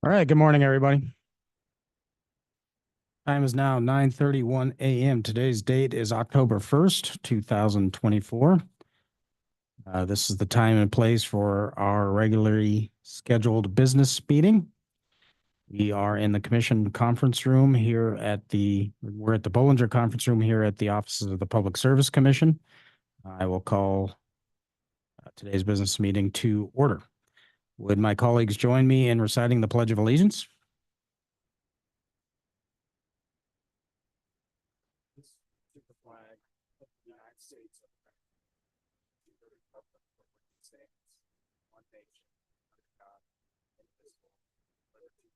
All right, good morning, everybody. Time is now 9:31 a.m. Today's date is October 1st, 2024. This is the time and place for our regularly scheduled business meeting. We are in the commission conference room here we're at the Bollinger Conference Room here at the offices of the Public Service Commission. I will call today's business meeting to order. Would my colleagues join me in reciting the Pledge of Allegiance? To the flag of the United States of America, to the republic for which it stands, one nation, under God, indivisible, with liberty.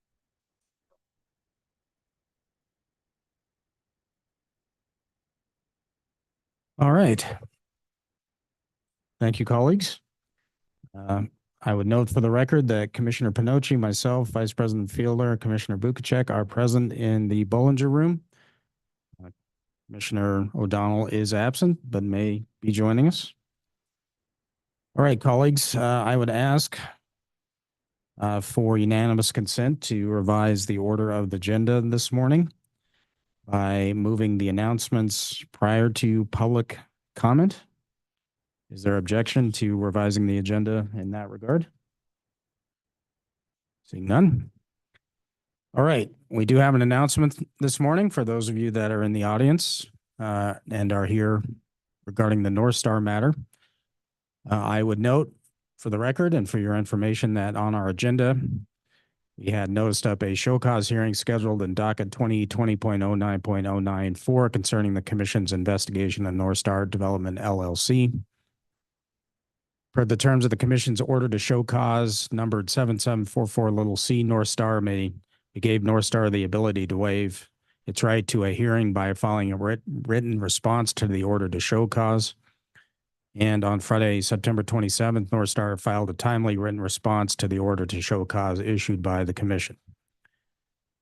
All right. Thank you, colleagues. I would note for the record that Commissioner Pinocci, myself, Vice President Fielder, and Commissioner Bukacek are present in the Bollinger Room. Commissioner O'Donnell is absent, but may be joining us. All right, colleagues, I would ask for unanimous consent to revise the order of the agenda this morning by moving the announcements prior to public comment. Is there objection to revising the agenda in that regard? Seeing none. All right, we do have an announcement this morning for those of you that are in the audience and are here regarding the North Star matter. I would note for the record and for your information that on our agenda, we had noticed up a show cause hearing scheduled in docket 2020.09.094 concerning the Commission's investigation of North Star Development LLC. Per the terms of the Commission's order to show cause numbered 7744 little c, North Star gave North Star the ability to waive its right to a hearing by filing a written response to the order to show cause. And on Friday, September 27th, North Star filed a timely written response to the order to show cause issued by the Commission.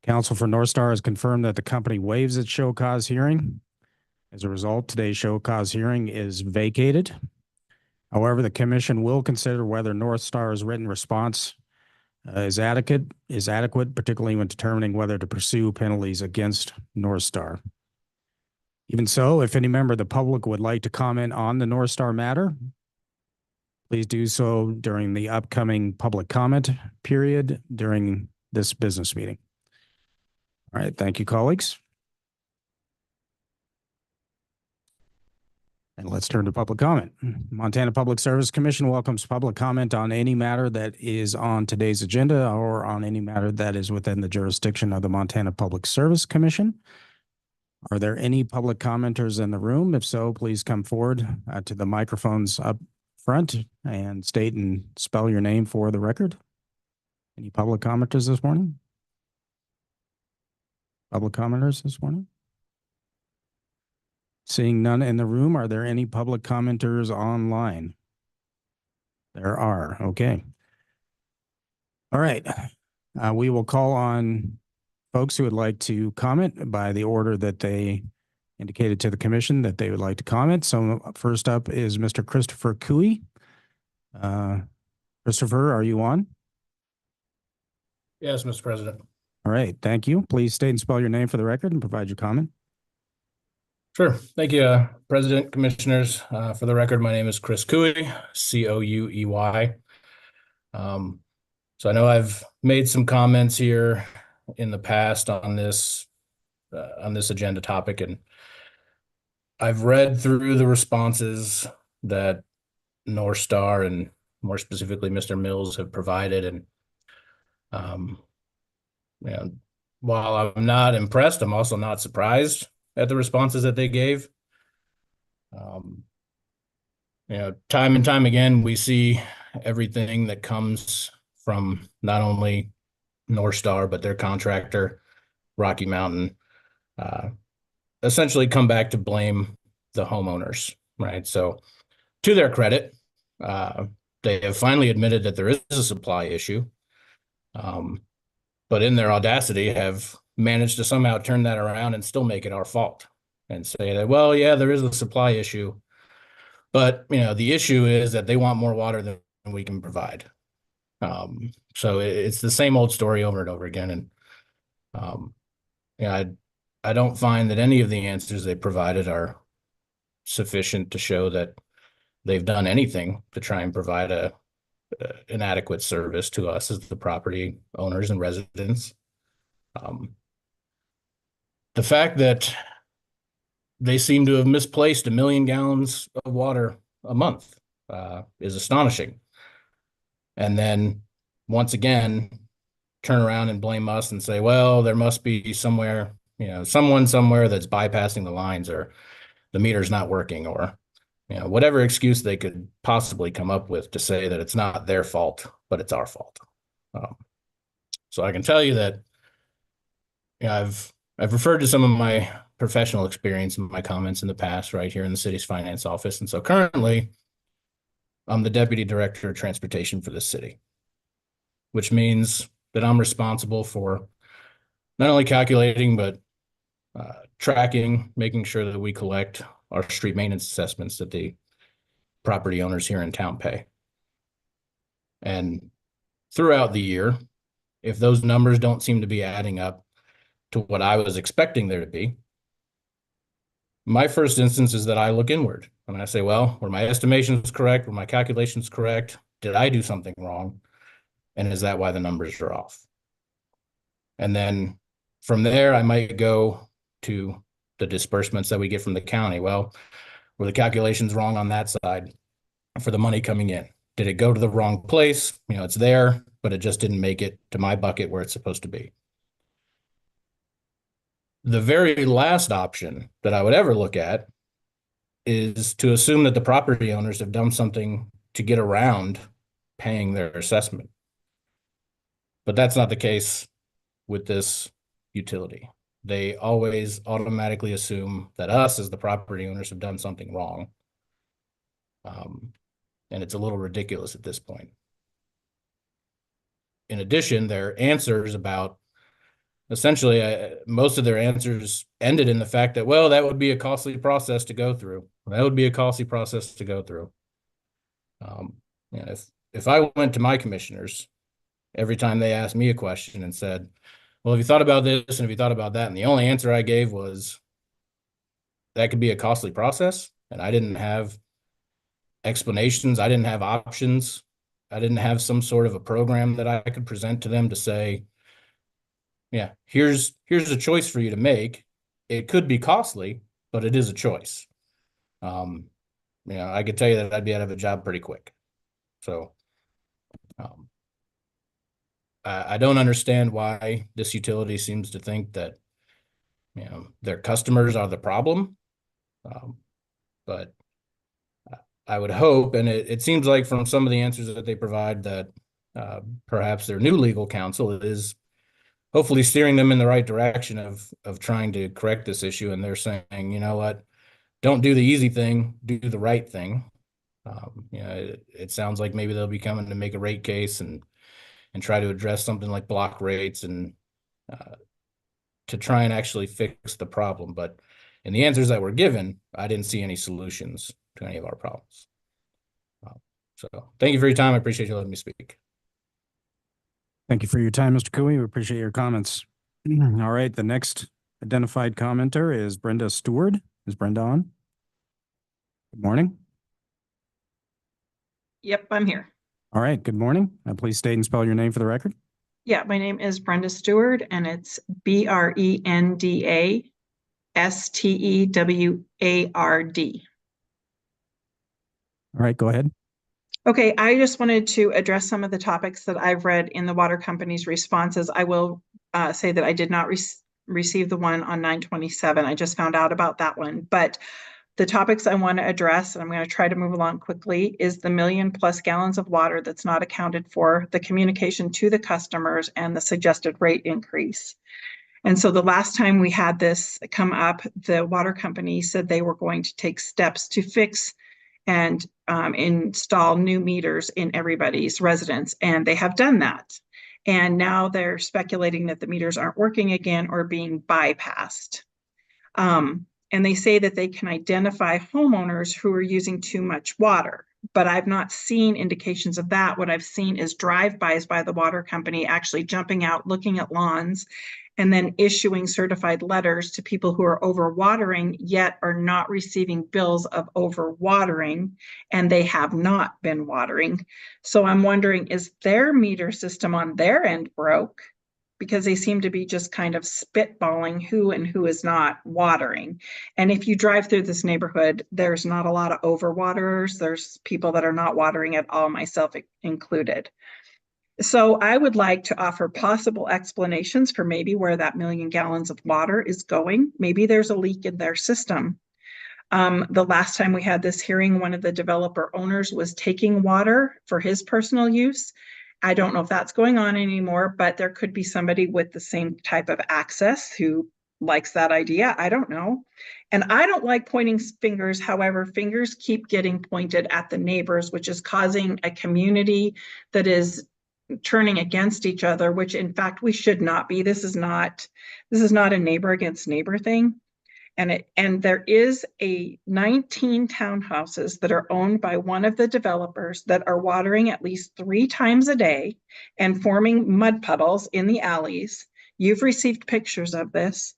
Counsel for North Star has confirmed that the company waives its show cause hearing. As a result, today's show cause hearing is vacated. However, the Commission will consider whether North Star's written response is adequate, particularly when determining whether to pursue penalties against North Star. Even so, if any member of the public would like to comment on the North Star matter, please do so during the upcoming public comment period during this business meeting. All right, thank you, colleagues. And let's turn to public comment. Montana Public Service Commission welcomes public comment on any matter that is on today's agenda or on any matter that is within the jurisdiction of the Montana Public Service Commission. Are there any public commenters in the room? If so, please come forward to the microphones up front and state and spell your name for the record. Any public commenters this morning? Public commenters this morning? Seeing none in the room, are there any public commenters online? There are. Okay. All right. We will call on folks who would like to comment by the order that they indicated to the Commission that they would like to comment. So first up is Mr. Christopher Cooey. Christopher, are you on? Yes, Mr. President. All right. Thank you. Please state and spell your name for the record and provide your comment. Sure. Thank you, President, Commissioners. For the record, my name is Chris Cooey, C-O-U-E-Y. So I know I've made some comments here in the past on this agenda topic, and I've read through the responses that North Star and more specifically Mr. Mills have provided, and while I'm not impressed, I'm also not surprised at the responses that they gave. Time and time again, we see everything that comes from not only North Star, but their contractor, Rocky Mountain, essentially come back to blame the homeowners, right? So to their credit, they have finally admitted that there is a supply issue, but in their audacity have managed to somehow turn that around and still make it our fault and say that, well, yeah, there is a supply issue, but the issue is that they want more water than we can provide. So it's the same old story over and over again. And yeah, I don't find that any of the answers they provided are sufficient to show that they've done anything to try and provide an adequate service to us as the property owners and residents. The fact that they seem to have misplaced 1 million gallons of water a month is astonishing. And then once again, turn around and blame us and say, well, there must be somewhere, someone somewhere that's bypassing the lines, or the meter's not working, or, whatever excuse they could possibly come up with to say that it's not their fault, but it's our fault. So I can tell you that I've referred to some of my professional experience in my comments in the past right here in the city's finance office. And so currently, I'm the deputy director of transportation for this city, which means that I'm responsible for not only calculating, but tracking, making sure that we collect our street maintenance assessments that the property owners here in town pay. And throughout the year, if those numbers don't seem to be adding up to what I was expecting there to be, my first instance is that I look inward and I say, well, were my estimations correct? Were my calculations correct? Did I do something wrong? And is that why the numbers are off? And then from there, I might go to the disbursements that we get from the county. Well, were the calculations wrong on that side for the money coming in? Did it go to the wrong place? It's there, but it just didn't make it to my bucket where it's supposed to be. The very last option that I would ever look at is to assume that the property owners have done something to get around paying their assessment. But that's not the case with this utility. They always automatically assume that us as the property owners have done something wrong. And it's a little ridiculous at this point. In addition, their answers about essentially, most of their answers ended in the fact that, well, that would be a costly process to go through. That would be a costly process to go through. If I went to my commissioners every time they asked me a question and said, well, have you thought about this and have you thought about that? And the only answer I gave was that could be a costly process. And I didn't have explanations. I didn't have options. I didn't have some sort of a program that I could present to them to say, yeah, here's a choice for you to make. It could be costly, but it is a choice. I could tell you that I'd be out of a job pretty quick. So I don't understand why this utility seems to think that, their customers are the problem. But I would hope, and it seems like from some of the answers that they provide that perhaps their new legal counsel is hopefully steering them in the right direction of trying to correct this issue. And they're saying, you know what, don't do the easy thing, do the right thing. It sounds like maybe they'll be coming to make a rate case and try to address something like block rates and to try and actually fix the problem. But in the answers that were given, I didn't see any solutions to any of our problems. So thank you for your time. I appreciate you letting me speak. Thank you for your time, Mr. Cooey. We appreciate your comments. All right, the next identified commenter is Brenda Stewart. Is Brenda on? Good morning. Yep, I'm here. All right, good morning. Please state and spell your name for the record. Yeah, my name is Brenda Stewart, and it's BrendaSteward. All right, go ahead. Okay, I just wanted to address some of the topics that I've read in the water company's responses. I will say that I did not receive the one on 9/27. I just found out about that one. But the topics I want to address, and I'm going to try to move along quickly, is the 1,000,000+ gallons of water that's not accounted for, the communication to the customers, and the suggested rate increase. And so the last time we had this come up, the water company said they were going to take steps to fix and install new meters in everybody's residence, and they have done that. And now they're speculating that the meters aren't working again or being bypassed. And they say that they can identify homeowners who are using too much water. but I've not seen indications of that. What I've seen is drive-bys by the water company actually jumping out, looking at lawns, and then issuing certified letters to people who are overwatering, yet are not receiving bills of overwatering, and they have not been watering. So I'm wondering, is their meter system on their end broke? Because they seem to be just kind of spitballing who and who is not watering. And if you drive through this neighborhood, there's not a lot of overwaterers. There's people that are not watering at all, myself included. So I would like to offer possible explanations for maybe where that 1,000,000 gallons of water is going. Maybe there's a leak in their system. The last time we had this hearing, one of the developer owners was taking water for his personal use. I don't know if that's going on anymore, but there could be somebody with the same type of access who likes that idea. I don't know. And I don't like pointing fingers. However, fingers keep getting pointed at the neighbors, which is causing a community that is turning against each other, which in fact we should not be. This is not a neighbor against neighbor thing. And there is 19 townhouses that are owned by one of the developers that are watering at least 3 times a day and forming mud puddles in the alleys. You've received pictures of this,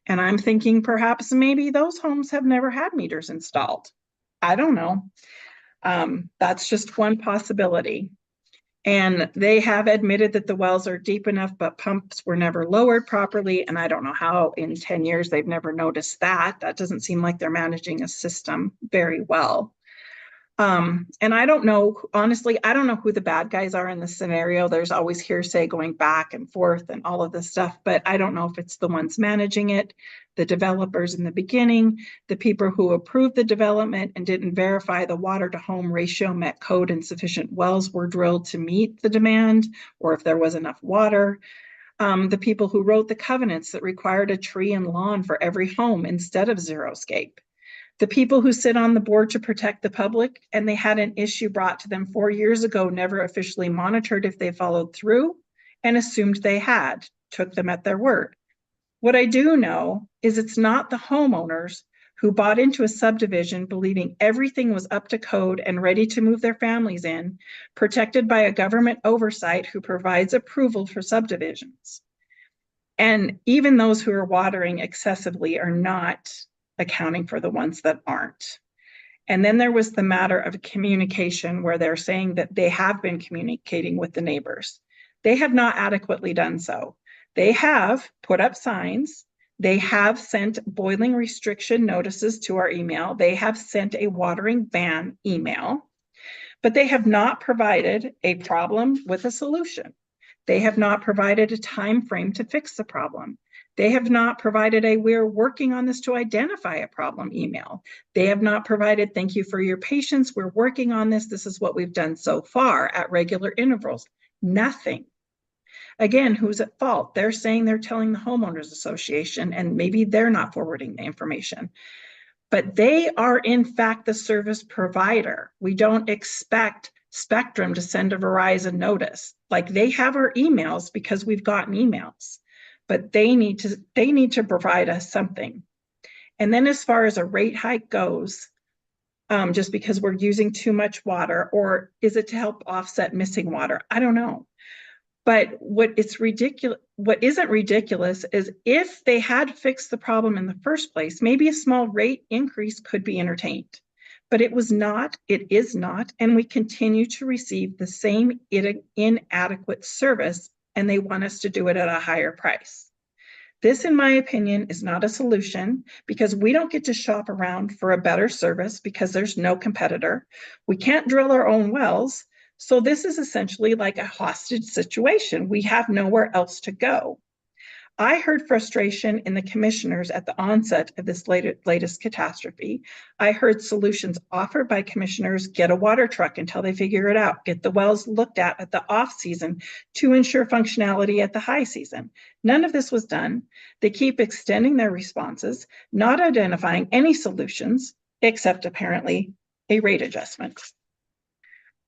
and I'm thinking perhaps maybe those homes have never had meters installed. I don't know. That's just one possibility. And they have admitted that the wells are deep enough, but pumps were never lowered properly. And I don't know how in 10 years they've never noticed that. That doesn't seem like they're managing a system very well. And I don't know, honestly, I don't know who the bad guys are in this scenario. There's always hearsay going back and forth and all of this stuff, but I don't know if it's the ones managing it, the developers in the beginning, the people who approved the development and didn't verify the water to home ratio met code and sufficient wells were drilled to meet the demand, or if there was enough water. The people who wrote the covenants that required a tree and lawn for every home instead of xeriscape. The people who sit on the board to protect the public, and they had an issue brought to them 4 years ago, never officially monitored if they followed through, and assumed they had, took them at their word. What I do know is it's not the homeowners who bought into a subdivision believing everything was up to code and ready to move their families in, protected by a government oversight who provides approval for subdivisions. And even those who are watering excessively are not accounting for the ones that aren't. And then there was the matter of communication where they're saying that they have been communicating with the neighbors. They have not adequately done so. They have put up signs. They have sent boiling restriction notices to our email. They have sent a watering ban email, but they have not provided a problem with a solution. They have not provided a time frame to fix the problem. They have not provided a "we're working on this to identify a problem" email. They have not provided "thank you for your patience, we're working on this, this is what we've done so far" at regular intervals. Nothing. Again, who's at fault? They're saying they're telling the homeowners association, and maybe they're not forwarding the information. But they are in fact the service provider. We don't expect Spectrum to send a Verizon notice. Like, they have our emails because we've gotten emails. But they need to provide us something. And then as far as a rate hike goes, just because we're using too much water, or is it to help offset missing water? I don't know. But what isn't ridiculous is if they had fixed the problem in the first place, maybe a small rate increase could be entertained. But it was not, it is not, and we continue to receive the same inadequate service, and they want us to do it at a higher price. This, in my opinion, is not a solution, because we don't get to shop around for a better service because there's no competitor. We can't drill our own wells. So this is essentially like a hostage situation. We have nowhere else to go. I heard frustration in the commissioners at the onset of this latest catastrophe. I heard solutions offered by commissioners: get a water truck until they figure it out, get the wells looked at the off season to ensure functionality at the high season. None of this was done. They keep extending their responses, not identifying any solutions, except apparently a rate adjustment.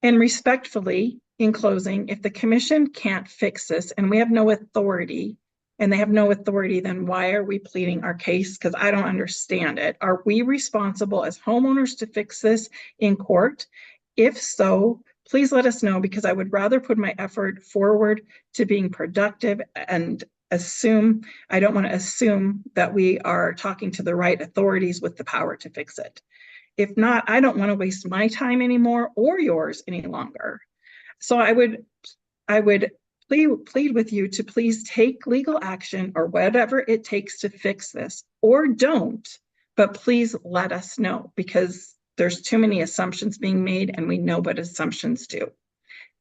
And respectfully, in closing, if the commission can't fix this and we have no authority, and they have no authority, then why are we pleading our case? Because I don't understand it. Are we responsible as homeowners to fix this in court? If so, please let us know, because I would rather put my effort forward to being productive and I don't want to assume that we are talking to the right authorities with the power to fix it. If not, I don't want to waste my time anymore or yours any longer. So I would plead with you to please take legal action or whatever it takes to fix this, or don't, but please let us know, because there's too many assumptions being made and we know what assumptions do.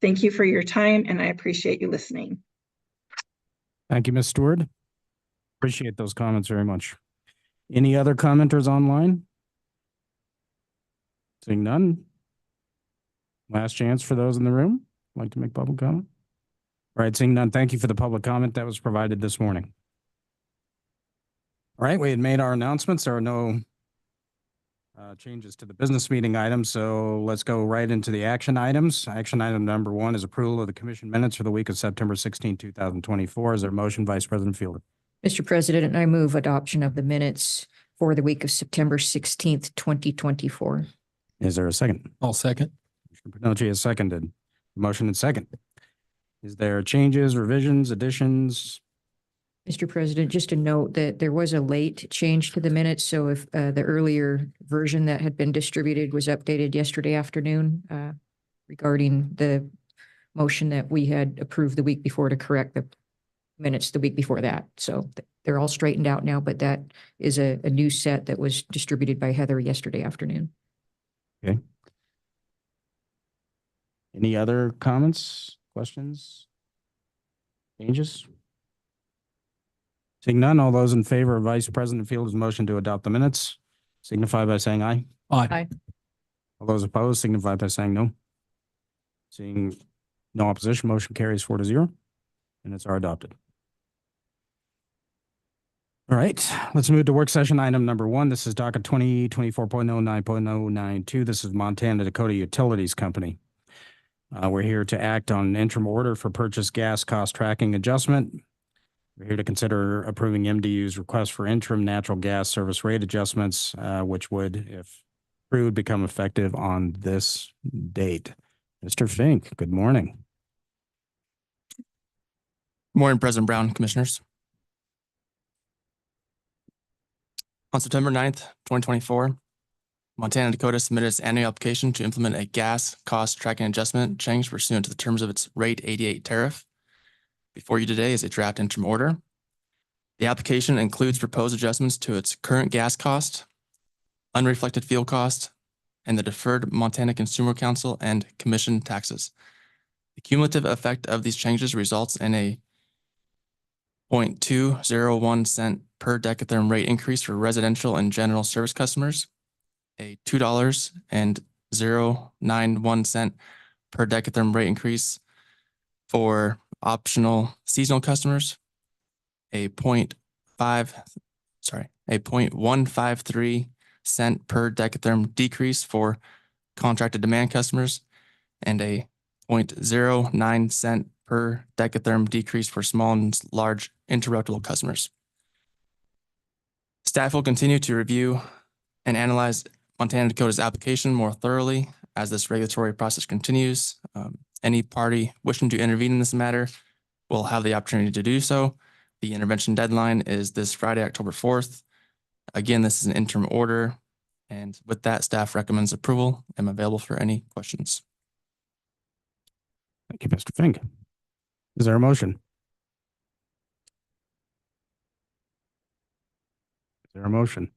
Thank you for your time, and I appreciate you listening. Thank you, Ms. Stewart. Appreciate those comments very much. Any other commenters online? Seeing none. Last chance for those in the room like to make public comment. All right, seeing none, thank you for the public comment that was provided this morning. All right, we had made our announcements. There are no changes to the business meeting items, so let's go right into the action items. Action item number 1 is approval of the commission minutes for the week of September 16, 2024. Is there a motion, Vice President Fielder? Mr. President, I move adoption of the minutes for the week of September 16th, 2024. Is there a second? I'll second. Commissioner Pinocci has seconded. Motion and second. Is there changes, revisions, additions? Mr. President, just a note that there was a late change to the minutes. So if the earlier version that had been distributed was updated yesterday afternoon regarding the motion that we had approved the week before to correct the minutes the week before that. So they're all straightened out now, but that is a new set that was distributed by Heather yesterday afternoon. Okay. Any other comments, questions, changes? Seeing none, all those in favor of Vice President Fielder's motion to adopt the minutes signify by saying aye. Aye. All those opposed signify by saying no. Seeing no opposition, motion carries 4-0. Minutes are adopted. All right, let's move to work session item number 1. This is docket 2024.09.092. This is Montana Dakota Utilities Company. We're here to act on an interim order for purchase gas cost tracking adjustment. We're here to consider approving MDU's request for interim natural gas service rate adjustments, which would, if approved, become effective on this date. Mr. Fink, good morning. Morning, President Brown, Commissioners. On September 9th, 2024, Montana Dakota submitted its annual application to implement a gas cost tracking adjustment change pursuant to the terms of its Rate 88 tariff. Before you today is a draft interim order. The application includes proposed adjustments to its current gas cost, unreflected fuel cost, and the deferred Montana Consumer Council and Commission taxes. The cumulative effect of these changes results in a 0.201 cent per decatherm rate increase for residential and general service customers, a $2.091 per decatherm rate increase for optional seasonal customers, a 0.153 cent per decatherm decrease for contracted demand customers, and a 0.09 cent per decatherm decrease for small and large interruptible customers. Staff will continue to review and analyze Montana Dakota's application more thoroughly as this regulatory process continues. Any party wishing to intervene in this matter will have the opportunity to do so. The intervention deadline is this Friday, October 4th. Again, this is an interim order. And with that, staff recommends approval. I'm available for any questions. Thank you, Mr. Fink. Is there a motion? Is there a motion?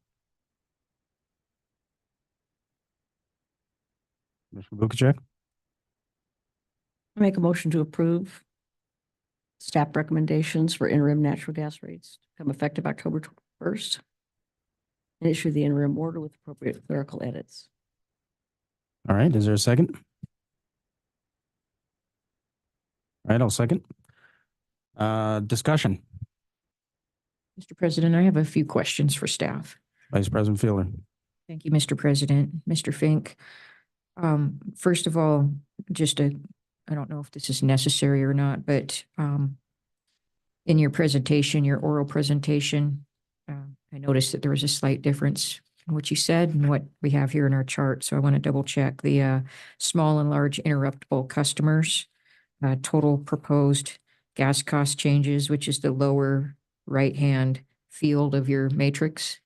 Mr. Bukacek? I make a motion to approve staff recommendations for interim natural gas rates to become effective October 1st and issue the interim order with appropriate clerical edits. All right, is there a second? All right, I'll second. Discussion. Mr. President, I have a few questions for staff. Vice President Fielder. Thank you, Mr. President. Mr. Fink, first of all, I don't know if this is necessary or not, but in your presentation, your oral presentation, I noticed that there was a slight difference what you said and what we have here in our chart. So I want to double check the small and large interruptible customers. Total proposed gas cost changes, which is the lower right-hand field of your matrix.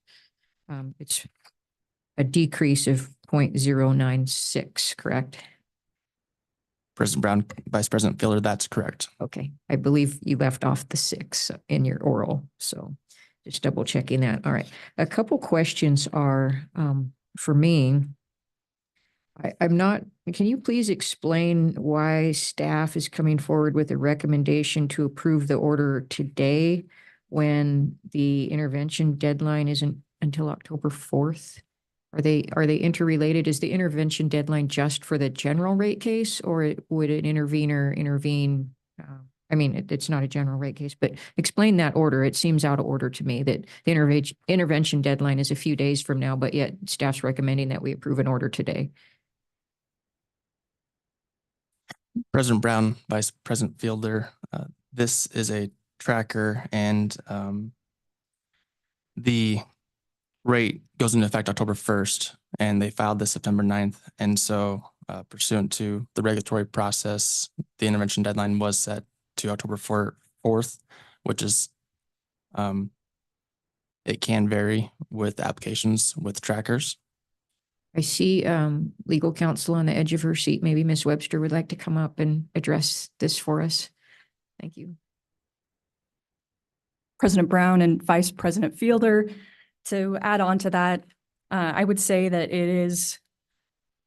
It's a decrease of 0.096, correct? President Brown, Vice President Fielder, that's correct. Okay, I believe you left off the 6 in your oral, so just double checking that. All right, a couple questions are for me. I'm not, can you please explain why staff is coming forward with a recommendation to approve the order today when the intervention deadline isn't until October 4th? Are they interrelated? Is the intervention deadline just for the general rate case, or would an intervener intervene? I mean, it's not a general rate case, but explain that order. It seems out of order to me that the intervention deadline is a few days from now, but yet staff's recommending that we approve an order today. President Brown, Vice President Fielder, this is a tracker, and the rate goes into effect October 1st, and they filed this September 9th. And so pursuant to the regulatory process, the intervention deadline was set to October 4th, which is, it can vary with applications with trackers. I see legal counsel on the edge of her seat. Maybe Ms. Webster would like to come up and address this for us. Thank you. President Brown and Vice President Fielder, to add on to that, I would say that it is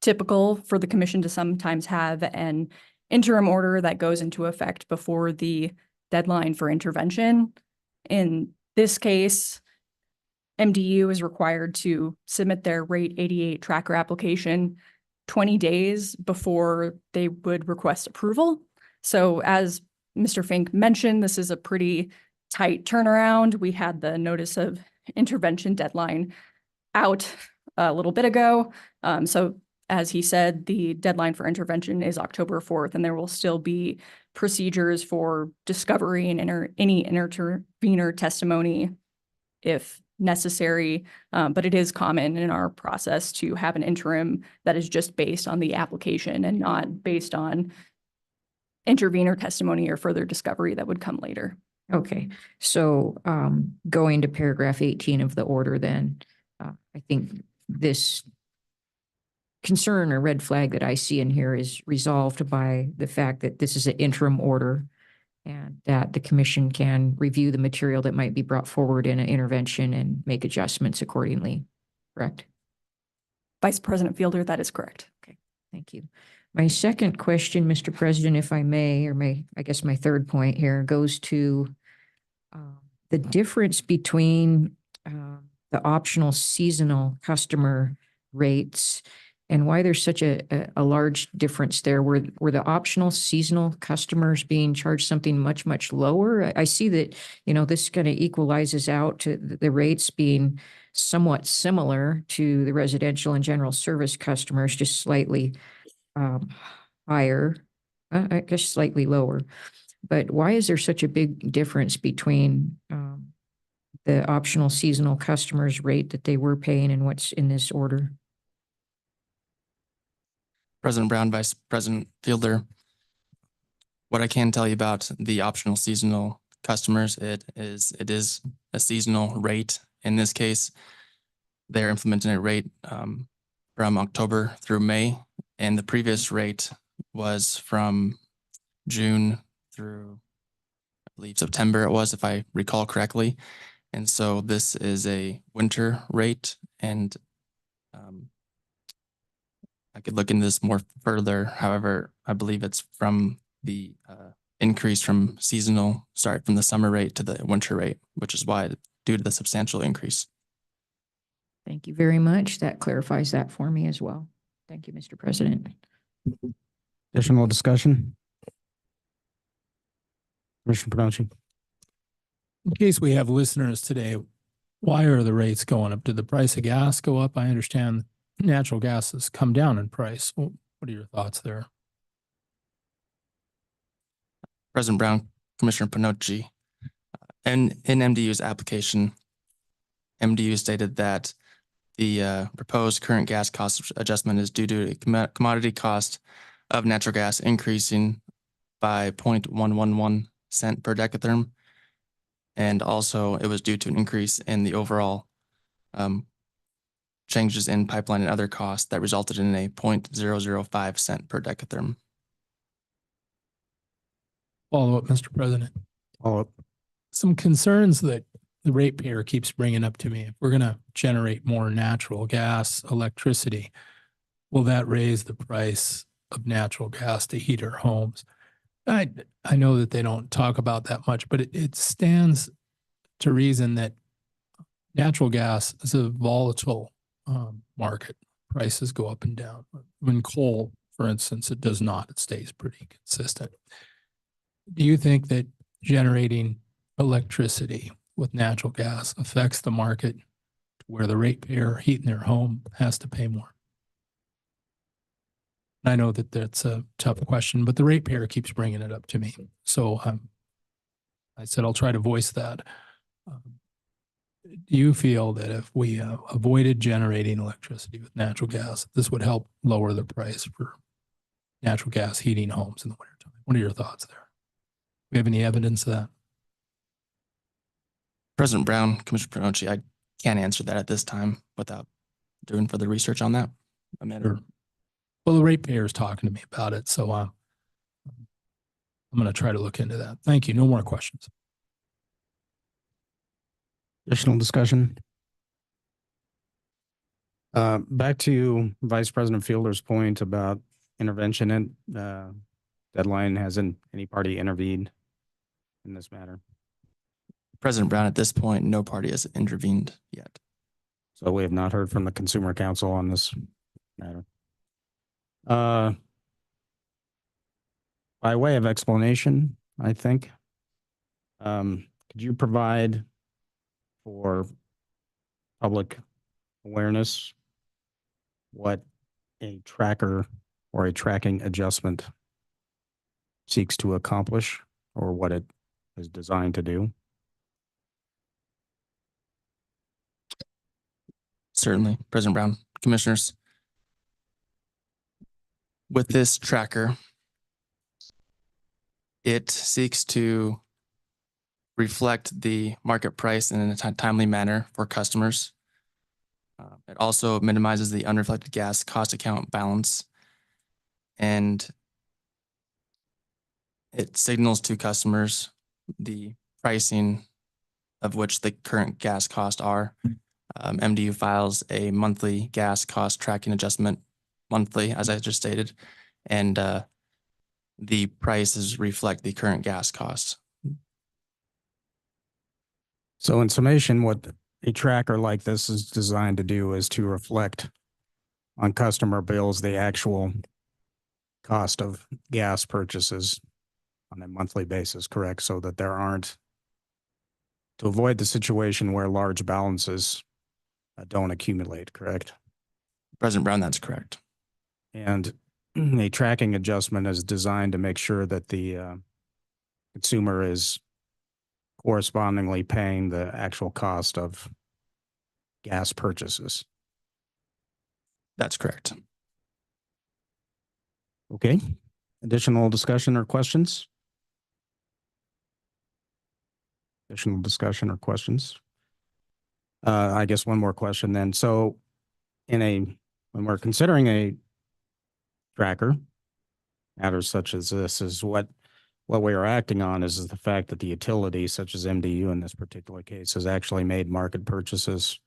typical for the commission to sometimes have an interim order that goes into effect before the deadline for intervention. In this case, MDU is required to submit their rate 88 tracker application 20 days before they would request approval. So as Mr. Fink mentioned, this is a pretty tight turnaround. We had the notice of intervention deadline out a little bit ago. So as he said, the deadline for intervention is October 4th, and there will still be procedures for discovery and any intervener testimony if necessary. But it is common in our process to have an interim that is just based on the application and not based on intervener testimony or further discovery that would come later. Okay, so going to paragraph 18 of the order then, I think this concern or red flag that I see in here is resolved by the fact that this is an interim order and that the commission can review the material that might be brought forward in an intervention and make adjustments accordingly, correct? Vice President Fielder, that is correct. Okay, thank you. My second question, Mr. President, if I may, or I guess my third point here goes to the difference between the optional seasonal customer rates and why there's such a large difference there. Were the optional seasonal customers being charged something much, much lower? I see that, you know, this kind of equalizes out to the rates being somewhat similar to the residential and general service customers, just slightly higher, I guess slightly lower. But why is there such a big difference between the optional seasonal customers rate that they were paying and what's in this order? President Brown, Vice President Fielder, what I can tell you about the optional seasonal customers, it is a seasonal rate. In this case, they're implementing a rate from October through May, and the previous rate was from June through, I believe, September it was, if I recall correctly. And so this is a winter rate, and I could look into this more further. However, I believe it's from the increase from from the summer rate to the winter rate, which is why due to the substantial increase. Thank you very much. That clarifies that for me as well. Thank you, Mr. President. Additional discussion? Commissioner Pronouncci. In case we have listeners today, why are the rates going up? Did the price of gas go up? I understand natural gas has come down in price. What are your thoughts there? President Brown, Commissioner Pronoucci, and in MDU's application, MDU stated that The proposed current gas cost adjustment is due to a commodity cost of natural gas increasing by 0.111 cent per decatherm. And also it was due to an increase in the overall changes in pipeline and other costs that resulted in a 0.005 cent per decatherm. Follow up, Mr. President. Follow up. Some concerns that the ratepayer keeps bringing up to me. If we're going to generate more natural gas, electricity, will that raise the price of natural gas to heat our homes? I know that they don't talk about that much, but it stands to reason that natural gas is a volatile market. Prices go up and down. When coal, for instance, it does not. It stays pretty consistent. Do you think that generating electricity with natural gas affects the market to where the ratepayer heating their home has to pay more? I know that that's a tough question, but the ratepayer keeps bringing it up to me. So I said I'll try to voice that. Do you feel that if we avoided generating electricity with natural gas, this would help lower the price for natural gas heating homes in the wintertime? What are your thoughts there? Do we have any evidence of that? President Brown, Commissioner Pronocci, I can't answer that at this time without doing further research on that. Sure. Well, the ratepayer is talking to me about it, so I'm going to try to look into that. Thank you. No more questions. Additional discussion? Back to Vice President Fielder's point about intervention and deadline. Hasn't any party intervened in this matter? President Brown, at this point, no party has intervened yet. So we have not heard from the Consumer Council on this matter. By way of explanation, I think, could you provide for public awareness what a tracker or a tracking adjustment seeks to accomplish, or what it is designed to do? Certainly, President Brown, Commissioners. With this tracker, it seeks to reflect the market price in a timely manner for customers. It also minimizes the unreflected gas cost account balance, and it signals to customers the pricing of which the current gas costs are. MDU files a monthly gas cost tracking adjustment monthly, as I just stated, and the prices reflect the current gas costs. So in summation, what a tracker like this is designed to do is to reflect on customer bills the actual cost of gas purchases on a monthly basis, correct? So that there aren't, to avoid the situation where large balances don't accumulate, correct? President Brown, that's correct. And a tracking adjustment is designed to make sure that the consumer is correspondingly paying the actual cost of gas purchases. That's correct. Okay. Additional discussion or questions? Additional discussion or questions? I guess one more question then. So when we're considering a tracker, matters such as this, is what we are acting on is the fact that the utility, such as MDU in this particular case, has actually made market purchases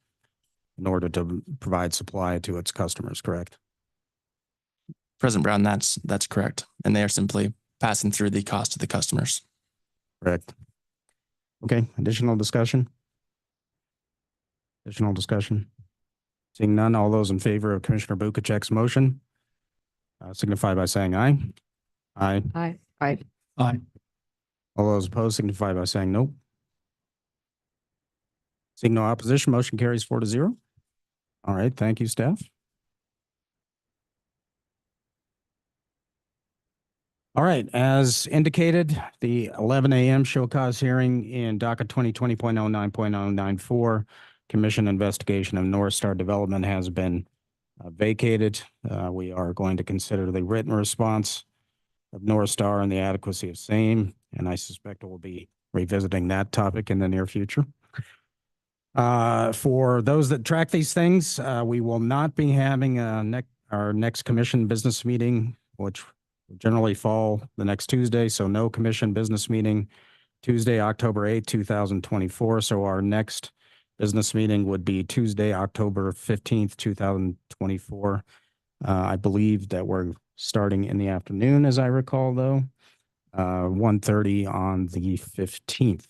in order to provide supply to its customers, correct? President Brown, that's correct. And they are simply passing through the cost to the customers. Correct. Okay, additional discussion? Additional discussion? Seeing none, all those in favor of Commissioner Bukacek's motion signify by saying aye. Aye. Aye. Aye. Aye. All those opposed signify by saying no. Seeing no opposition, motion carries 4-0. All right, thank you, staff. All right, as indicated, the 11 a.m. show cause hearing in docket 2020.09.094 commission investigation of North Star Development has been vacated. We are going to consider the written response of North Star and the adequacy of same, and I suspect we'll be revisiting that topic in the near future. For those that track these things, we will not be having our next commission business meeting, which will generally fall the next Tuesday. So no commission business meeting Tuesday, October 8th, 2024. So our next business meeting would be Tuesday, October 15th, 2024. I believe that we're starting in the afternoon, as I recall, though, 1:30 on the 15th.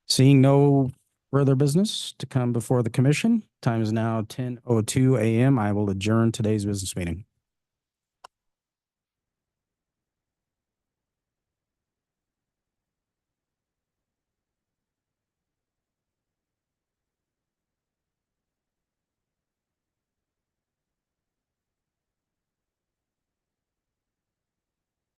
Seeing no further business to come before the commission, time is now 10:02 a.m. I will adjourn today's business meeting.